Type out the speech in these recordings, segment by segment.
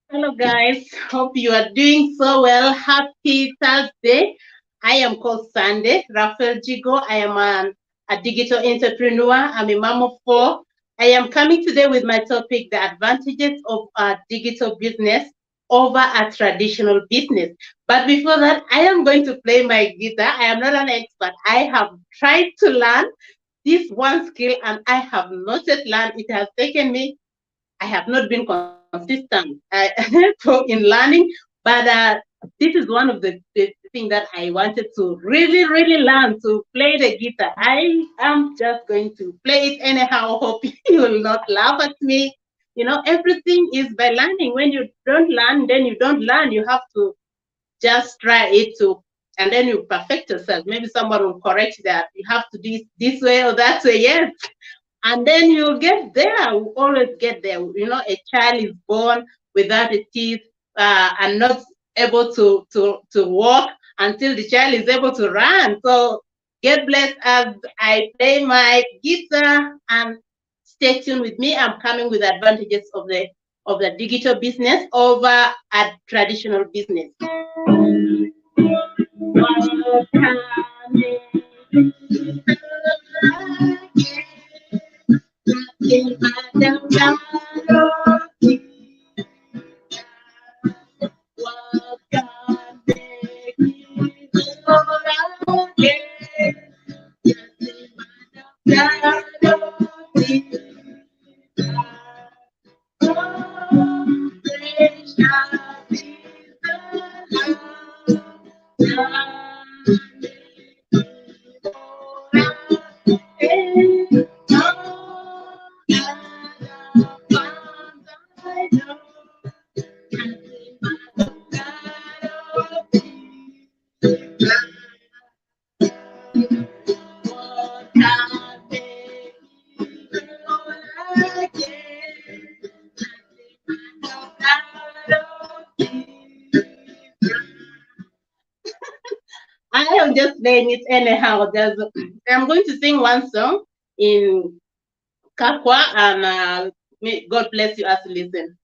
Hello, guys. Hope you are doing so well. Happy Thursday. I am called Sandy Rafael Jigo. I am a digital entrepreneur. I'm a mom of four. I am coming today with my topic the advantages of a digital business over a traditional business. But before that, I am going to play my guitar. I am not an expert. I have tried to learn this one skill and I have not yet learned. It has taken me I have not been consistent in learning, but this is one of the thing that I wanted to really learn to play the guitar. I am just going to play it anyhow. Hope you will not laugh at me. Everything is by learning. When you don't learn, then you don't learn. You have to just try it to, and then you perfect yourself. Maybe someone will correct that. You have to do this way or that way. Yes, and then you'll get there. We always get there. A child is born without a teeth and not able to walk until the child is able to run. So get blessed as I play my guitar and stay tuned with me. I'm coming with advantages of the digital business over a traditional business. I am just playing it anyhow. I'm going to sing one song in Kakwa, and may God bless you as you listen.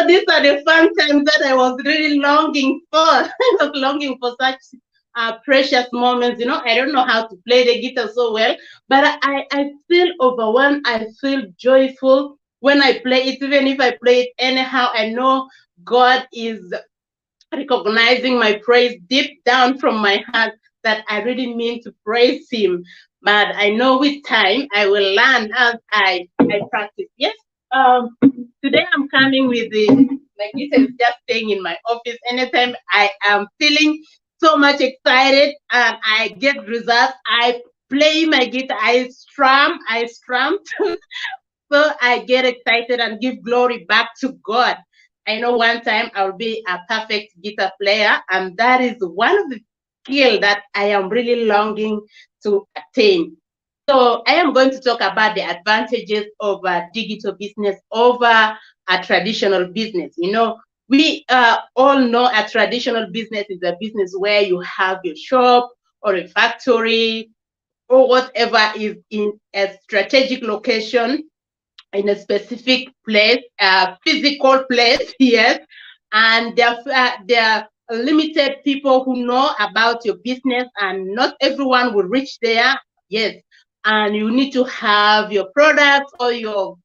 These are the fun times that I was really longing for. I was longing for such precious moments. I don't know how to play the guitar so well, but I feel overwhelmed. I feel joyful when I play it, even if I play it anyhow. I know God is recognizing my praise deep down from my heart that I really mean to praise Him. But I know with time I will learn as I practice. Yes. Um, Today I'm coming with my guitar is just staying in my office. Anytime I am feeling so much excited and I get results, I play my guitar, I strum, so I get excited and give glory back to God. I know one time I'll be a perfect guitar player, and that is one of the skill that I am really longing to attain. So I am going to talk about the advantages of a digital business over a traditional business. We all know a traditional business is a business where you have your shop or a factory or whatever is in a strategic location in a specific place, a physical place, yes, and there are limited people who know about your business, and not everyone will reach there. Yes, and you need to have your products or your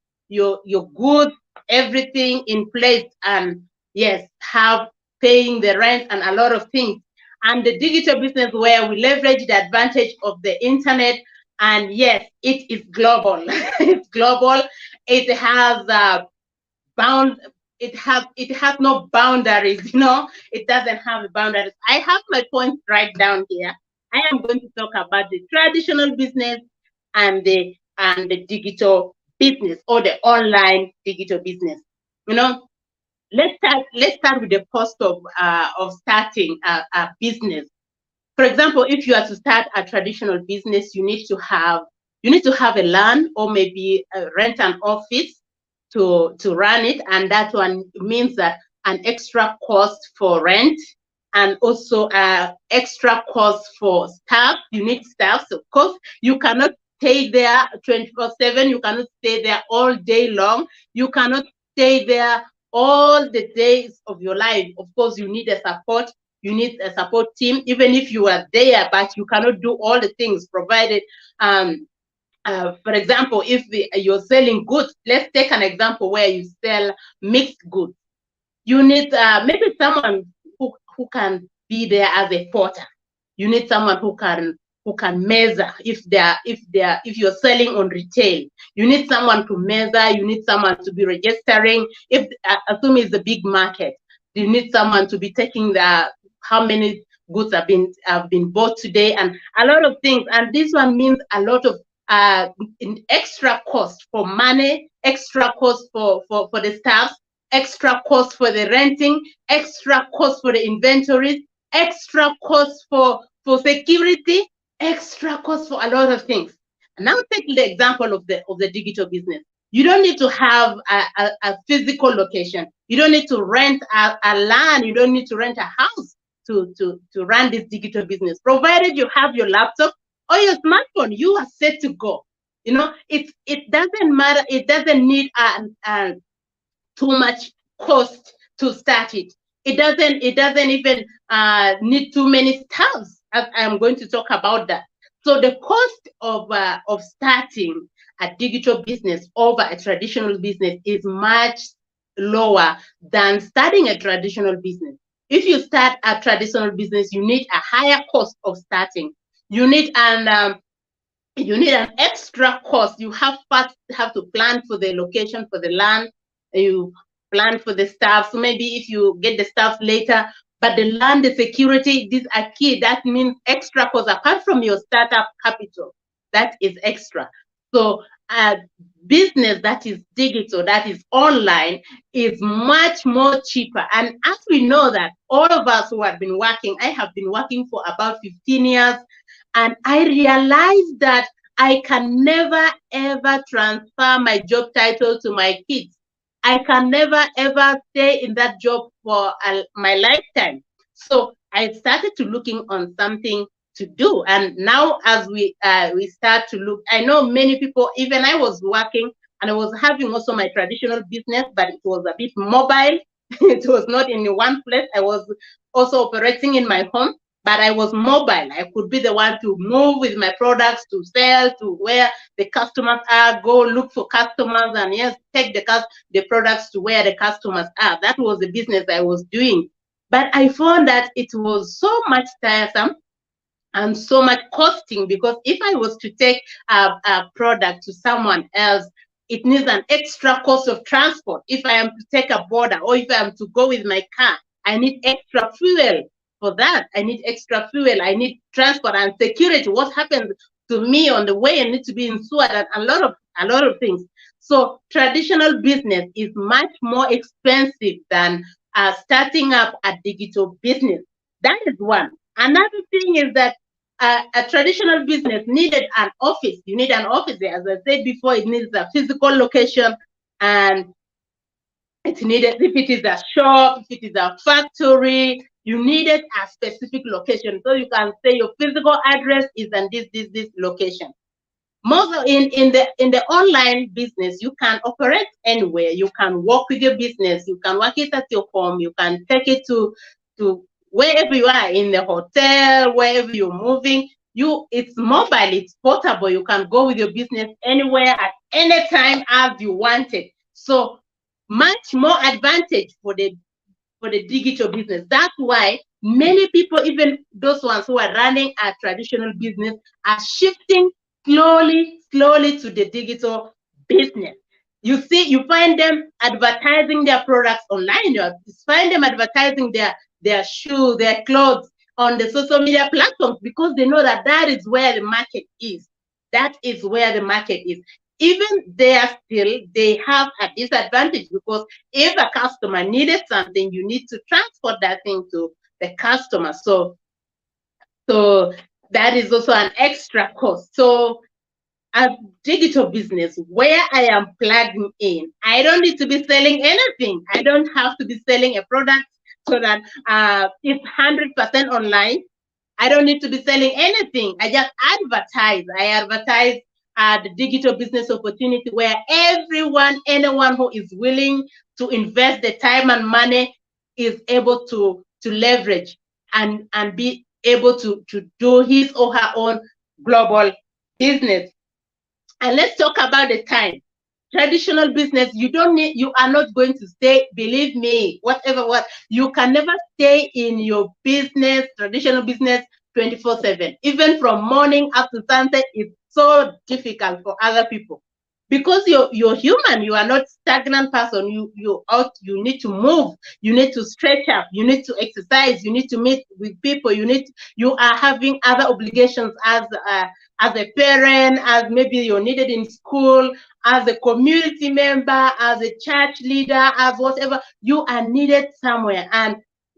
goods, everything in place, and yes, have paying the rent and a lot of things. And the digital business where we leverage the advantage of the internet, and yes, it is global. It's global. It has bound. It has no boundaries. It doesn't have boundaries. I have my points right down here. I am going to talk about the traditional business and the digital business, or the online digital business. You know, let's start with the cost of starting a business. For example, if you are to start a traditional business, you need to have a land, or maybe rent an office to run it, and that one means that an extra cost for rent, and also extra cost for staff. You need staff, so of course you cannot stay there 24/7. You cannot stay there all day long. You cannot stay there all the days of your life. Of course, you need a support team, even if you are there, but you cannot do all the things provided. For example, if you're selling goods, let's take an example where you sell mixed goods. You need maybe someone who can be there as a porter. You need someone who can measure. If you're selling on retail, you need someone to measure. You need someone to be registering. If assume it's a big market, you need someone to be taking the how many goods have been bought today, and a lot of things. And this one means a lot of extra cost for money, extra cost for the staff, extra cost for the renting, extra cost for the inventories, extra cost for security, extra cost for a lot of things. Now take the example of the digital business. You don't need to have a physical location. You don't need to rent a land. You don't need to rent a house to run this digital business. Provided you have your laptop or your smartphone, you are set to go. It doesn't matter. It doesn't need too much cost to start it. It doesn't even need too many staffs. I'm going to talk about that. So the cost of starting a digital business over a traditional business is much lower than starting a traditional business. If you start a traditional business, you need a higher cost of starting. You need an extra cost. You have to plan for the location, for the land. You plan for the staff. So maybe if you get the staff later, but the land, the security, these are key. That means extra cost apart from your startup capital. That is extra. So a business that is digital, that is online, is much more cheaper. And as we know that all of us who have been working, I have been working for about 15 years, and I realized that I can never ever transfer my job title to my kids. I can never ever stay in that job for my lifetime. So I started to looking on something to do, and now as we start to look, I know many people. Even I was working, and I was having also my traditional business, but it was a bit mobile. It was not in one place. I was also operating in my home, but I was mobile. I could be the one to move with my products to sell to where the customers are, go look for customers, and yes, take the products to where the customers are. That was the business I was doing. But I found that it was so much tiresome and so much costing, because if I was to take a product to someone else, it needs an extra cost of transport. If I am to take a border, or if I am to go with my car, I need extra fuel for that. I need extra fuel. I need transport and security. What happens to me on the way? I need to be insured, and a lot of things. So traditional business is much more expensive than starting up a digital business. That is one. Another thing is that a traditional business needed an office. You need an office there. As I said before, it needs a physical location, and it needed, if it is a shop, if it is a factory, you needed a specific location. So you can say your physical address is in this location. Most in the online business, you can operate anywhere. You can work with your business. You can work it at your home. You can take it to wherever you are, in the hotel, wherever you're moving. It's mobile. It's portable. You can go with your business anywhere at any time as you want it. So much more advantage for the digital business. That's why many people, even those ones who are running a traditional business, are shifting slowly to the digital business. You find them advertising their products online. You find them advertising their shoes, their clothes on the social media platforms, because they know that that is where the market is. That is where the market is. Even they have a disadvantage, because if a customer needed something, you need to transport that thing to the customer. So that is also an extra cost. So a digital business where I am plugging in, I don't need to be selling anything. I don't have to be selling a product so that it's 100% online. I don't need to be selling anything. I just advertise. I advertise the digital business opportunity where anyone who is willing to invest the time and money is able to leverage and be able to do his or her own global business. And let's talk about the time. Traditional business, you are not going to stay, believe me, what, you can never stay in your business, traditional business, 24/7. Even from morning up to sunset, it's so difficult for other people. Because you're human, you are not stagnant person. You need to move, you need to stretch up, you need to exercise, you need to meet with people, you are having other obligations as a parent, as maybe you're needed in school, as a community member, as a church leader, as whatever. You are needed somewhere, and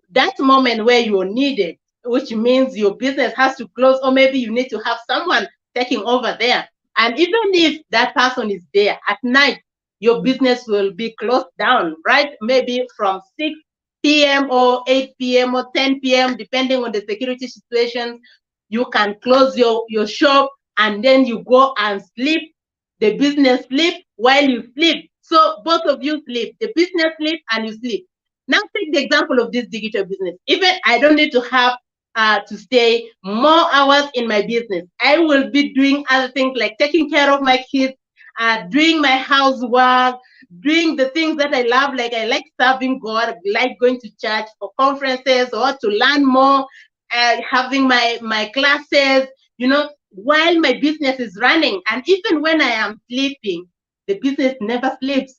that moment where you're needed, which means your business has to close, or maybe you need to have someone taking over there. And even if that person is there at night, your business will be closed down, right? Maybe from 6 p.m. or 8 p.m. or 10 p.m., depending on the security situation. You can close your shop, and then you go and sleep. The business sleep while you sleep. So both of you sleep. The business sleep and you sleep. Now take the example of this digital business. Even I don't need to have to stay more hours in my business. I will be doing other things like taking care of my kids, doing my housework, doing the things that I love. Like I like serving God, I like going to church for conferences or to learn more, having my classes, while my business is running. And even when I am sleeping, the business never sleeps.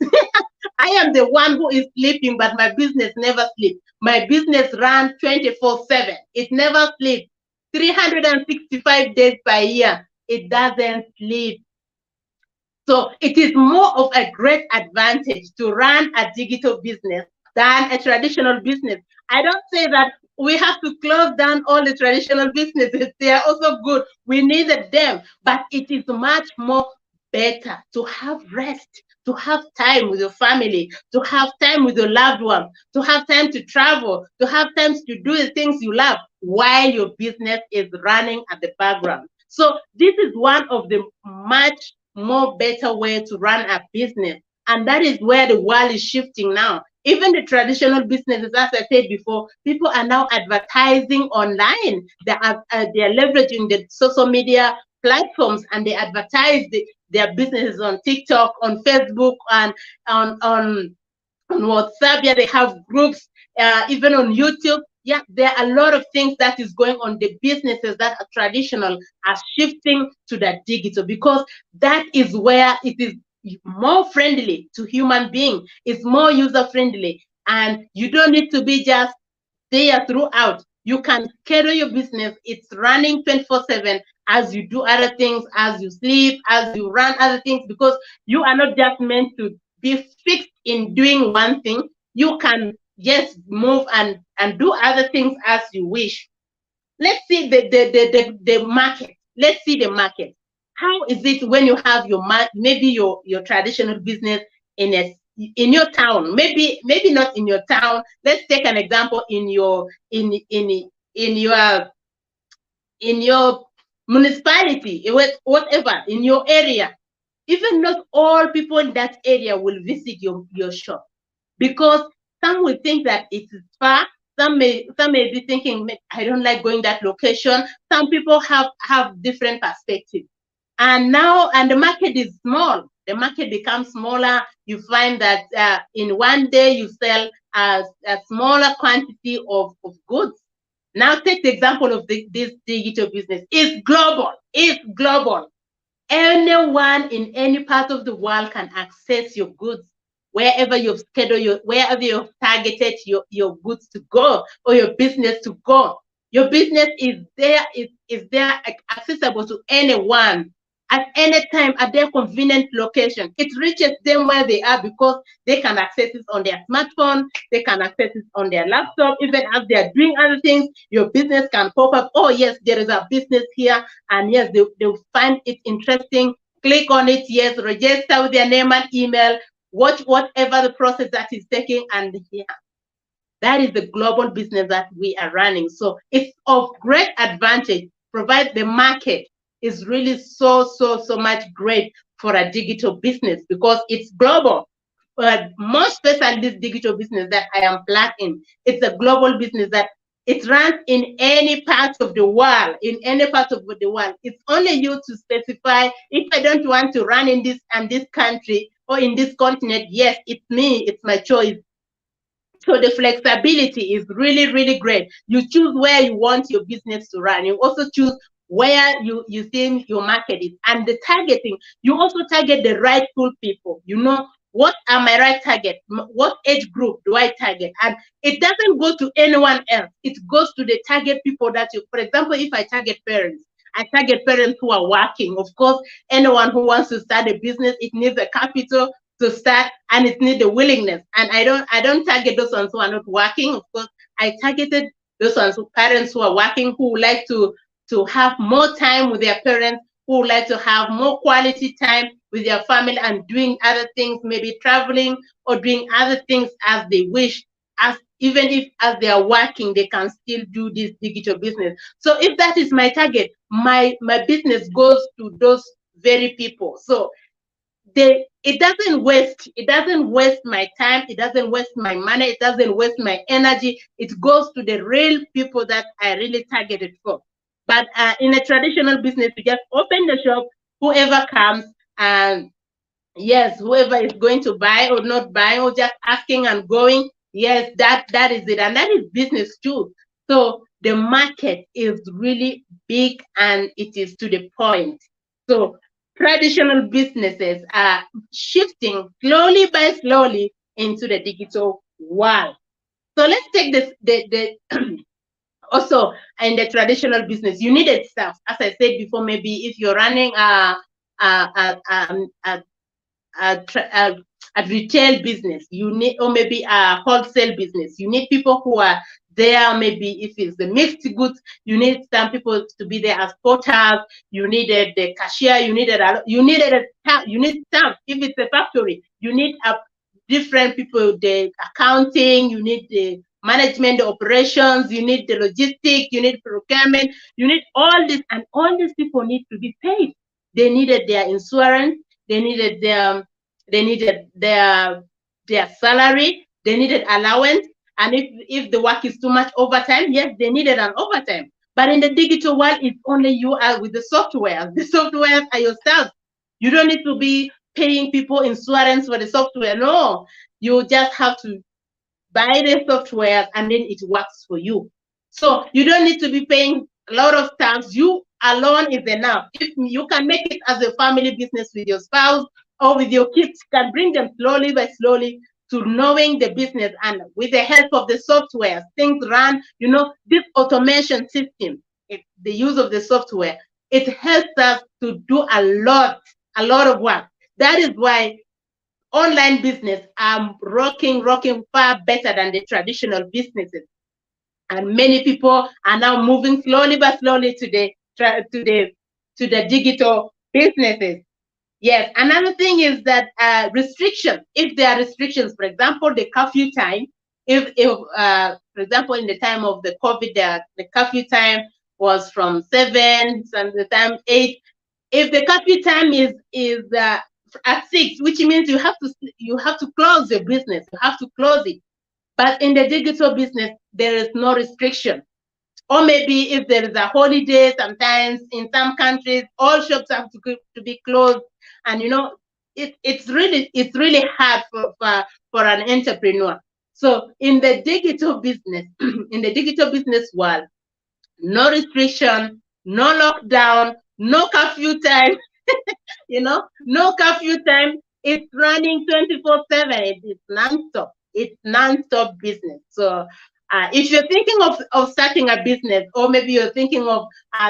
I am the one who is sleeping, but my business never sleeps. My business runs 24/7. It never sleeps. 365 days per year, it doesn't sleep. So it is more of a great advantage to run a digital business than a traditional business. I don't say that we have to close down all the traditional businesses. They are also good. We needed them, but it is much more better to have rest, to have time with your family, to have time with your loved ones, to have time to travel, to have time to do the things you love while your business is running at the background. So this is one of the much more better way to run a business. And that is where the world is shifting now. Even the traditional businesses, as I said before, people are now advertising online. They are leveraging the social media platforms, and they advertise their businesses on TikTok, on Facebook, and on WhatsApp. Yeah, they have groups, even on YouTube. Yeah, there are a lot of things that is going on. The businesses that are traditional are shifting to the digital, because that is where it is more friendly to human being. It's more user friendly, and you don't need to be just there throughout. You can carry your business. It's running 24/7 as you do other things, as you sleep, as you run other things, because you are not just meant to be fixed in doing one thing. You can just move and do other things as you wish. Let's see the market. Let's see the market. How is it when you have maybe your traditional business in your town? Maybe not in your town. Let's take an example in your in your municipality, whatever, in your area. Even not all people in that area will visit your shop, because some will think that it is far. Some may be thinking, I don't like going that location. Some people have different perspectives. And the market is small. The market becomes smaller. You find that in one day you sell a smaller quantity of goods. Now take the example of this digital business. It's global. It's global. Anyone in any part of the world can access your goods wherever you've scheduled wherever you've targeted your goods to go or your business to go. Your business is there accessible to anyone at any time at their convenient location. It reaches them where they are because they can access it on their smartphone, they can access it on their laptop, even as they are doing other things. Your business can pop up. Oh, yes, there is a business here, and yes, they'll find it interesting. Click on it, yes, register with their name and email, watch whatever the process that is taking, and yeah, that is the global business that we are running. So it's of great advantage, provide the market is really so much great for a digital business because it's global. But more especially this digital business that I am plugged in, it's a global business that it runs in any part of the world, in any part of the world. It's only you to specify, if I don't want to run in this and this country or in this continent, yes, it's me, it's my choice. So the flexibility is really great. You choose where you want your business to run. You also choose where you think your market is. And the targeting, you also target the rightful people. You know, what are my right target? What age group do I target? And it doesn't go to anyone else. It goes to the target people that you, for example, if I target parents, I target parents who are working. Of course, anyone who wants to start a business, it needs a capital to start, and it needs the willingness. And I don't target those ones who are not working. Of course, I targeted those ones who parents who are working, who would like to have more time with their parents, who would like to have more quality time with their family and doing other things, maybe traveling or doing other things as they wish. As even if as they are working, they can still do this digital business. So if that is my target, my business goes to those very people. So it doesn't waste my time, it doesn't waste my money, it doesn't waste my energy. It goes to the real people that I really targeted for. But in a traditional business, you just open the shop, whoever comes, and yes, whoever is going to buy or not buy or just asking and going, yes, that is it, and that is business too. So the market is really big and it is to the point. So traditional businesses are shifting slowly by slowly into the digital world. So let's take this the also in the traditional business you needed staff, as I said before. Maybe if you're running a a retail business, you need, or maybe a wholesale business, you need people who are there. Maybe if it's the mixed goods, you need some people to be there as porters. You needed the cashier. You need staff. If it's a factory, you need a different people. The accounting, you need the management, the operations, you need the logistics, you need procurement, you need all this, and all these people need to be paid. They needed their insurance, they needed their salary, they needed allowance, and if the work is too much overtime, yes, they needed an overtime. But in the digital world, it's only you are with the software. The software are yourself. You don't need to be paying people insurance for the software. No, you just have to buy the software and then it works for you. So you don't need to be paying a lot of tax. You alone is enough. If you can make it as a family business with your spouse or with your kids, can bring them slowly by slowly to knowing the business, and with the help of the software, things run. This automation system, the use of the software, it helps us to do a lot of work. That is why online business are rocking far better than the traditional businesses. And many people are now moving slowly but slowly to the digital businesses. Yes, another thing is that restrictions. If there are restrictions, for example, the curfew time. If for example, in the time of the COVID, the curfew time was from 7 and the time 8. If the curfew time is at 6, which means you have to close your business. You have to close it. But in the digital business, there is no restriction. Or maybe if there is a holiday, sometimes in some countries, all shops have to be closed. And it's really hard for an entrepreneur. So in the digital business, in the digital business world, no restriction, no lockdown, no curfew time. No curfew time. It's running 24/7. It's non-stop. It's non-stop business. So if you're thinking of starting a business, or maybe you're thinking of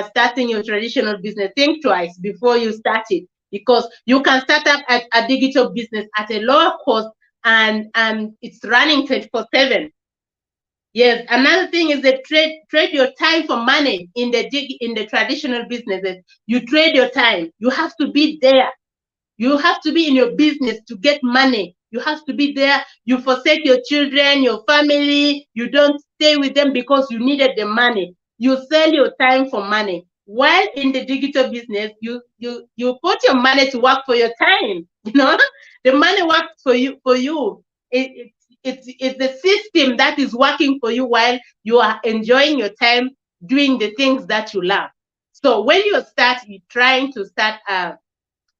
starting your traditional business, think twice before you start it, because you can start up a digital business at a lower cost, and it's running 24/7. Yes, another thing is that trade your time for money in the traditional businesses. You trade your time. You have to be there. You have to be in your business to get money. You have to be there. You forsake your children, your family. You don't stay with them because you needed the money. You sell your time for money. While in the digital business, you put your money to work for your time. The money works for you. It's the system that is working for you while you are enjoying your time doing the things that you love. So when you're trying to start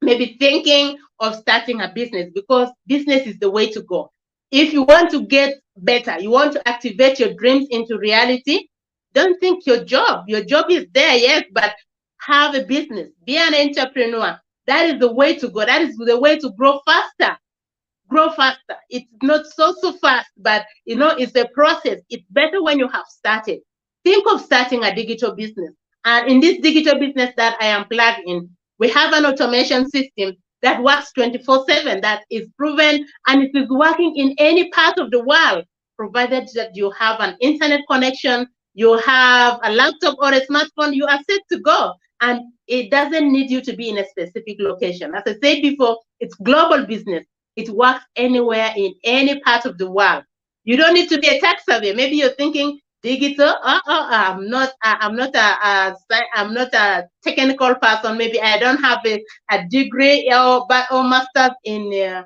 maybe thinking of starting a business, because business is the way to go. If you want to get better, you want to activate your dreams into reality, don't think your job is there, yes, but have a business, be an entrepreneur. That is the way to go. That is the way to grow faster. Grow faster. It's not so fast, but it's a process. It's better when you have started. Think of starting a digital business. And in this digital business that I am plugged in, we have an automation system that works 24/7, that is proven, and it is working in any part of the world, provided that you have an internet connection, you have a laptop or a smartphone, you are set to go. And it doesn't need you to be in a specific location. As I said before, it's global business. It works anywhere in any part of the world. You don't need to be a tech savvy. Maybe you're thinking digital. I'm not. I'm not a technical person. Maybe I don't have a degree or master's in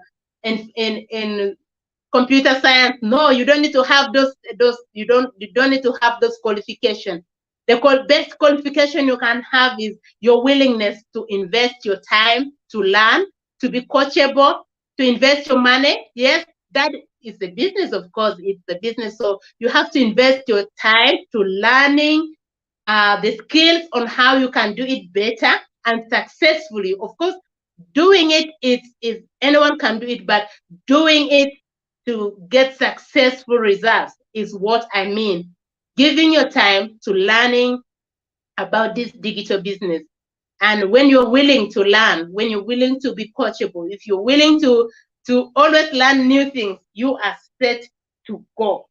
computer science. No, you don't need to have those. You don't need to have those qualifications. The best qualification you can have is your willingness to invest your time, to learn, to be coachable, to invest your money. Yes, that is the business, of course. It's the business. So you have to invest your time to learning the skills on how you can do it better and successfully. Of course, doing it is anyone can do it, but doing it to get successful results is what I mean. Giving your time to learning about this digital business. And when you're willing to learn, when you're willing to be coachable, if you're willing to always learn new things, you are set to go.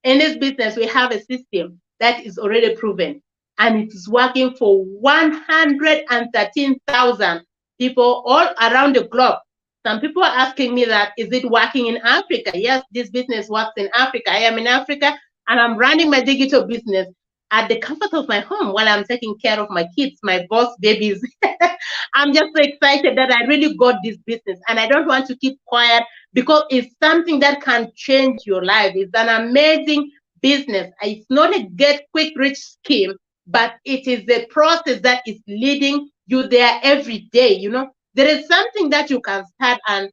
In this business, we have a system that is already proven, and it is working for 113,000 people all around the globe. Some people are asking me that, is it working in Africa? Yes, this business works in Africa. I am in Africa, and I'm running my digital business at the comfort of my home while I'm taking care of my kids, my boss babies. I'm just so excited that I really got this business, and I don't want to keep quiet because it's something that can change your life. It's an amazing business. It's not a get quick rich scheme, but it is a process that is leading you there every day. There is something that you can start, and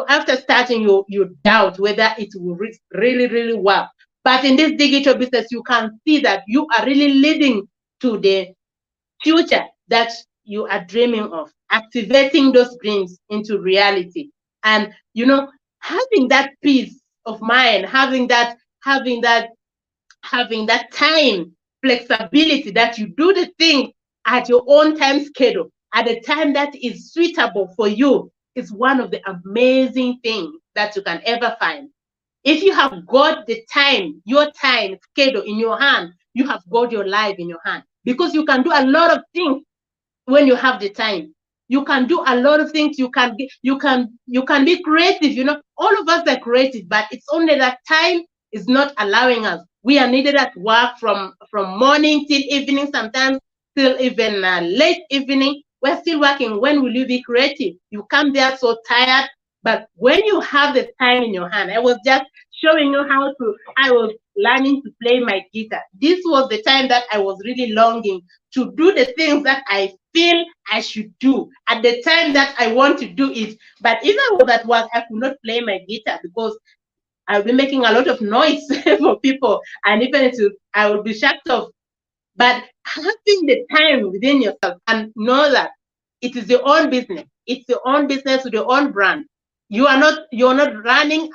after starting, you doubt whether it will really work. But in this digital business, you can see that you are really leading to the future that you are dreaming of, activating those dreams into reality. And having that peace of mind, having that time flexibility, that you do the thing at your own time schedule, at a time that is suitable for you, is one of the amazing things that you can ever find. If you have got the time, your time schedule in your hand, you have got your life in your hand, because you can do a lot of things when you have the time. You can do a lot of things. You can be creative. All of us are creative, but it's only that time is not allowing us. We are needed at work from morning till evening, sometimes till even late evening. We're still working. When will you be creative? You come there so tired. But when you have the time in your hand, I was just showing you I was learning to play my guitar. This was the time that I was really longing to do the things that I feel I should do at the time that I want to do it. But if I was at work, I could not play my guitar because I'll be making a lot of noise for people, and even I will be shut off. But having the time within yourself, and know that It is your own business. It's your own business with your own brand. You're not running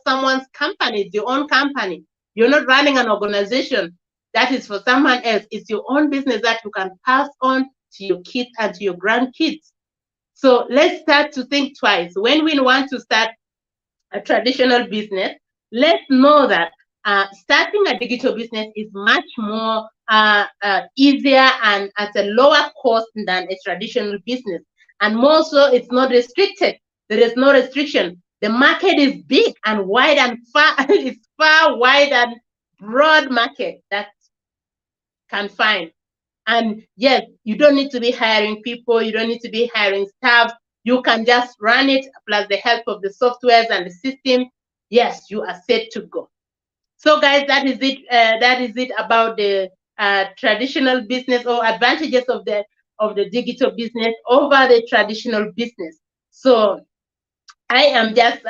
someone's company. It's your own company. You're not running an organization that is for someone else. It's your own business that you can pass on to your kids and to your grandkids. So let's start to think twice. When we want to start a traditional business, let's know that starting a digital business is much more easier and at a lower cost than a traditional business. And more so, it's not restricted. There is no restriction. The market is big and wide and far. It's far wide and broad market that can find. And yes, you don't need to be hiring people. You don't need to be hiring staff. You can just run it plus the help of the softwares and the system. Yes, you are set to go. So guys, that is it. That is it about the traditional business or advantages of the digital business over the traditional business. So I am just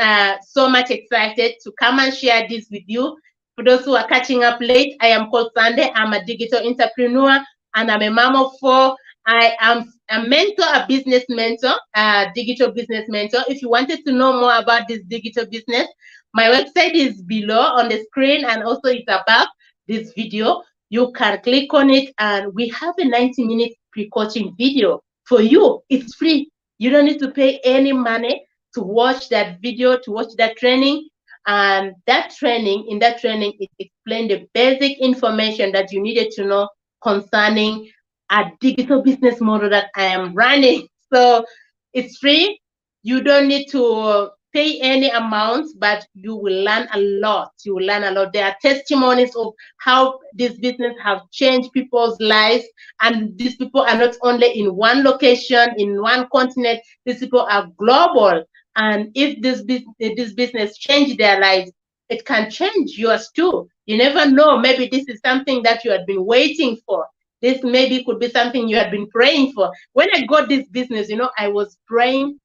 so much excited to come and share this with you. For those who are catching up late, I am called Sunday. I'm a digital entrepreneur and I'm a mom of 4. I am a mentor, a business mentor, a digital business mentor. If you wanted to know more about this digital business, my website is below on the screen and also it's above this video. You can click on it and we have a 90-minute pre-coaching video for you. It's free. You don't need to pay any money to watch that video, to watch that training. And in that training, it explained the basic information that you needed to know concerning a digital business model that I am running. So it's free. You don't need to pay any amounts, but you will learn a lot. You will learn a lot. There are testimonies of how this business have changed people's lives. And these people are not only in one location, in one continent. These people are global. And if this business change their lives, it can change yours too. You never know. Maybe this is something that you had been waiting for. This maybe could be something you had been praying for. When I got this business, I was praying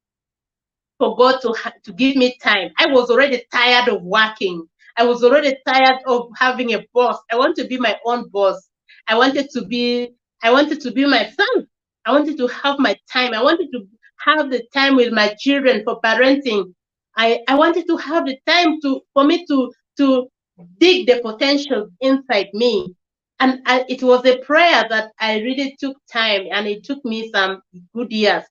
for God to give me time. I was already tired of working. I was already tired of having a boss. I want to be my own boss. I wanted to be myself. I wanted to have my time. I wanted to have the time with my children for parenting. I wanted to have the time for me to dig the potential inside me. And it was a prayer that I really took time, and it took me some good years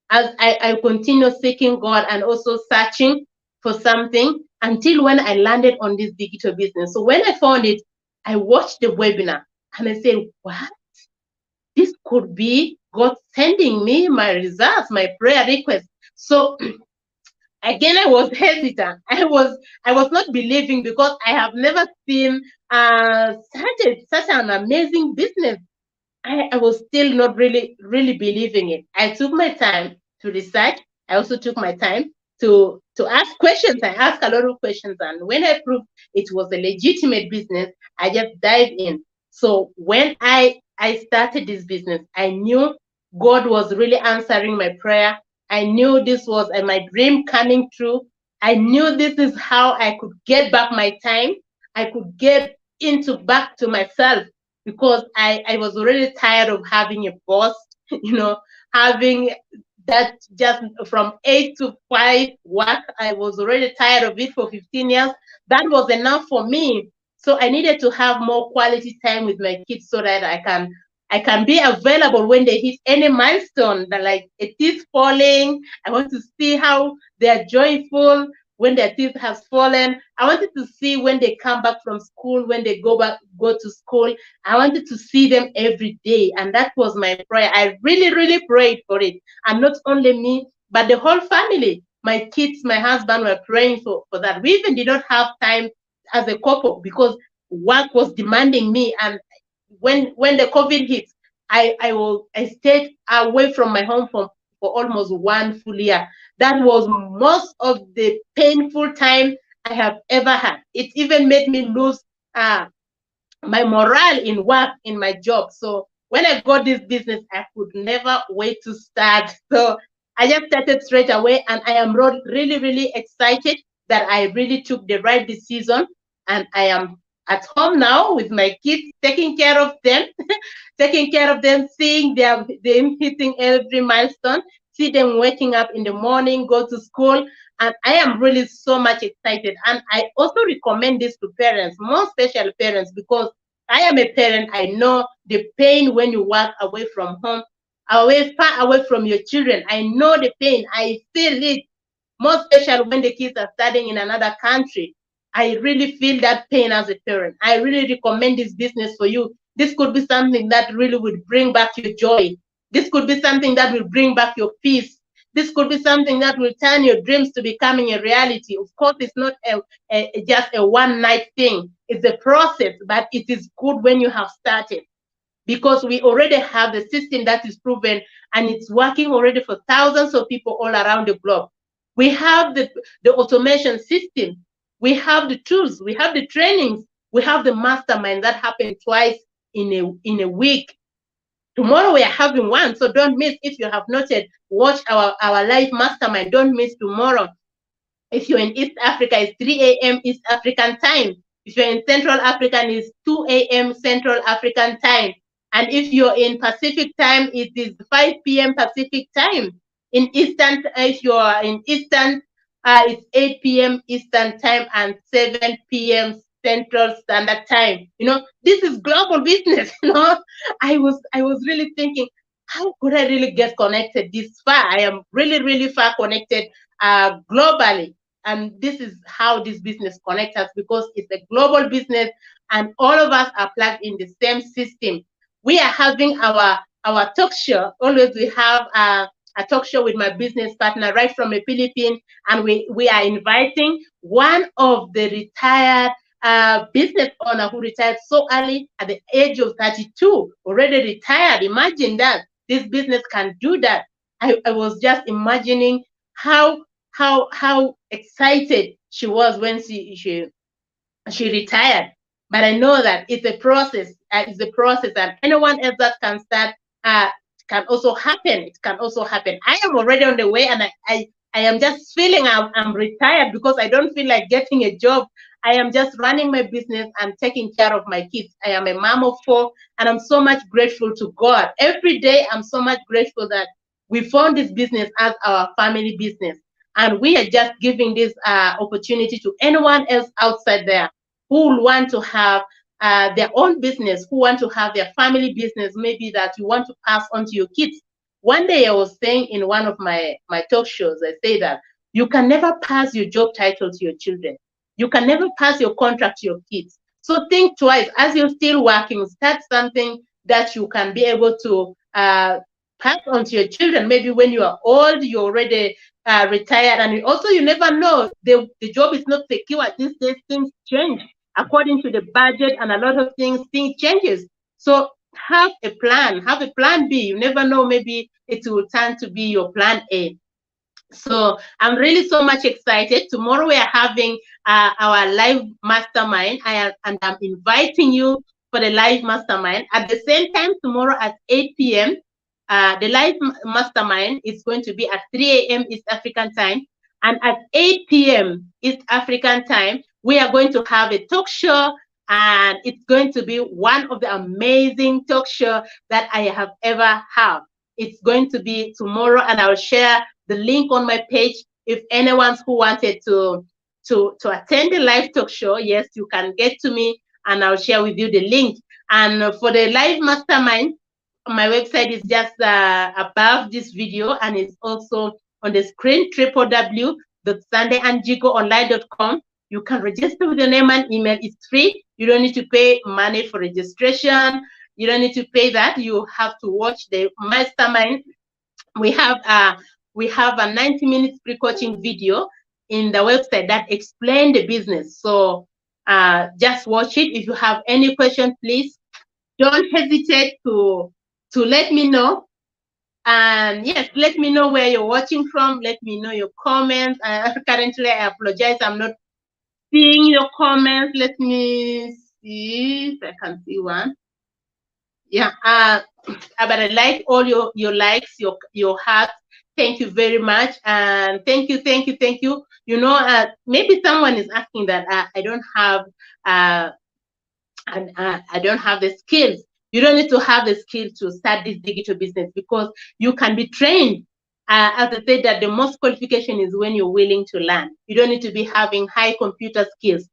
as I continue seeking God and also searching for something until when I landed on this digital business. So when I found it, I watched the webinar and I said, what? This could be God sending me my results, my prayer requests. So again, I was hesitant. I was not believing because I have never seen such an amazing business. I was still not really believing it. I took my time to research. I also took my time to ask questions. I asked a lot of questions, and when I proved it was a legitimate business, I just dived in. So when I started this business, I knew God was really answering my prayer. I knew this was my dream coming true. I knew this is how I could get back my time. I could get back to myself, because I was already tired of having a boss, having that just from 8 to 5 work. I was already tired of it for 15 years. That was enough for me. So I needed to have more quality time with my kids so that I can be available when they hit any milestone, that like a teeth falling. I want to see how they are joyful when their teeth has fallen. I wanted to see when they come back from school, when they go to school. I wanted to see them every day. And that was my prayer. I really, really prayed for it. And not only me, but the whole family. My kids, my husband were praying for that. We even did not have time as a couple because work was demanding me. And when the COVID hit, I stayed away from my home for almost 1 full year. That was most of the painful time I have ever had. It even made me lose my morale in work, in my job. So when I got this business, I could never wait to start. So I just started straight away, and I am really, really excited that I really took the right decision, and I am at home now with my kids, taking care of them, taking care of them, seeing them hitting every milestone, see them waking up in the morning, go to school. And I am really so much excited. And I also recommend this to parents, more special parents, because I am a parent. I know the pain when you work away from home, far away from your children. I know the pain. I feel it, more special when the kids are studying in another country. I really feel that pain as a parent. I really recommend this business for you. This could be something that really would bring back your joy. This could be something that will bring back your peace. This could be something that will turn your dreams to becoming a reality. Of course, it's not just a one night thing. It's a process, but it is good when you have started, because we already have the system that is proven and it's working already for thousands of people all around the globe. We have the automation system. We have the tools. We have the trainings. We have the mastermind that happen twice in a week. Tomorrow we are having one, so don't miss. If you have not yet watched our live mastermind, don't miss tomorrow. If you're in East Africa, it's 3 a.m. East African time. If you're in Central Africa, it's 2 a.m. Central African time. And if you're in Pacific time, it is 5 p.m. Pacific time. In Eastern, if you're in Eastern, it's 8 p.m. Eastern time and 7 p.m. Central Standard Time. This is global business. I was really thinking, how could I really get connected this far? I am really, really far connected globally. And this is how this business connects us, because it's a global business and all of us are plugged in the same system. We are having our talk show. Always we have a talk show with my business partner right from the Philippines, and we are inviting one of the retired business owner who retired so early at the age of 32, already retired. Imagine that this business can do that. I was just imagining how excited she was when she retired. But I know that it's a process. And anyone else that can start can also happen. It can also happen. I am already on the way, and I am just feeling I'm retired because I don't feel like getting a job. I am just running my business and taking care of my kids. I am a mom of 4, and I'm so much grateful to God. Every day, I'm so much grateful that we found this business as our family business. And we are just giving this opportunity to anyone else outside there who will want to have their own business, who want to have their family business, maybe that you want to pass on to your kids. One day I was saying in one of my talk shows, I say that you can never pass your job title to your children. You can never pass your contract to your kids. So think twice. As you're still working, start something that you can be able to pass on to your children. Maybe when you are old, you're already retired, and also you never know, the job is not secure. These days things change according to the budget, and a lot of things changes. So have a plan B. You never know, maybe it will turn to be your plan A. So I'm really so much excited. Tomorrow we are having our live mastermind, and I'm inviting you for the live mastermind. At the same time, tomorrow at 8 p.m., the live mastermind is going to be at 3 a.m. East African time. And at 8 p.m. East African time, we are going to have a talk show. And it's going to be one of the amazing talk shows that I have ever had. It's going to be tomorrow, and I'll share the link on my page. If anyone's who wanted to attend the live talk show, yes, you can get to me and I'll share with you the link. And for the live mastermind, my website is just above this video, and it's also on the screen, www.sundayandjigoonline.com. You can register with your name and email. It's free. You don't need to pay money for registration. You don't need to pay that. You have to watch the mastermind. We have a 90-minute pre-coaching video in the website that explains the business. So just watch it. If you have any question, please don't hesitate to let me know. And yes, let me know where you're watching from. Let me know your comments. Currently, I apologize, I'm not seeing your comments. Let me see if I can see one. Yeah, but I like all your likes, your hearts. Thank you very much, and thank you. You know, maybe someone is asking that I don't have and I don't have the skills. You don't need to have the skill to start this digital business, because you can be trained. As I said, that the most qualification is when you're willing to learn. You don't need to be having high computer skills.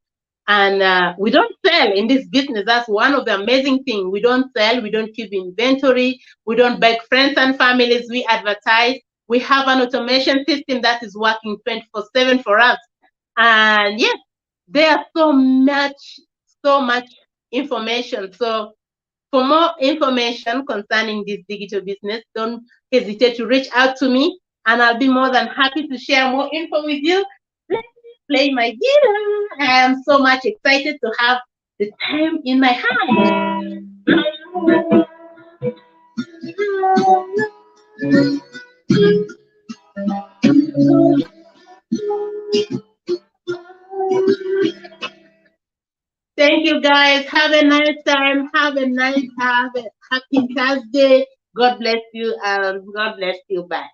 And we don't sell in this business. That's one of the amazing things. We don't sell. We don't keep inventory. We don't beg friends and families. We advertise. We have an automation system that is working 24/7 for us. And yes, there's so much information. So for more information concerning this digital business, don't hesitate to reach out to me, and I'll be more than happy to share more info with you. Let me play my guitar. I am so much excited to have the time in my hand. Thank you, guys. Have a nice time. Have a happy Thursday. God bless you. God bless you. Bye.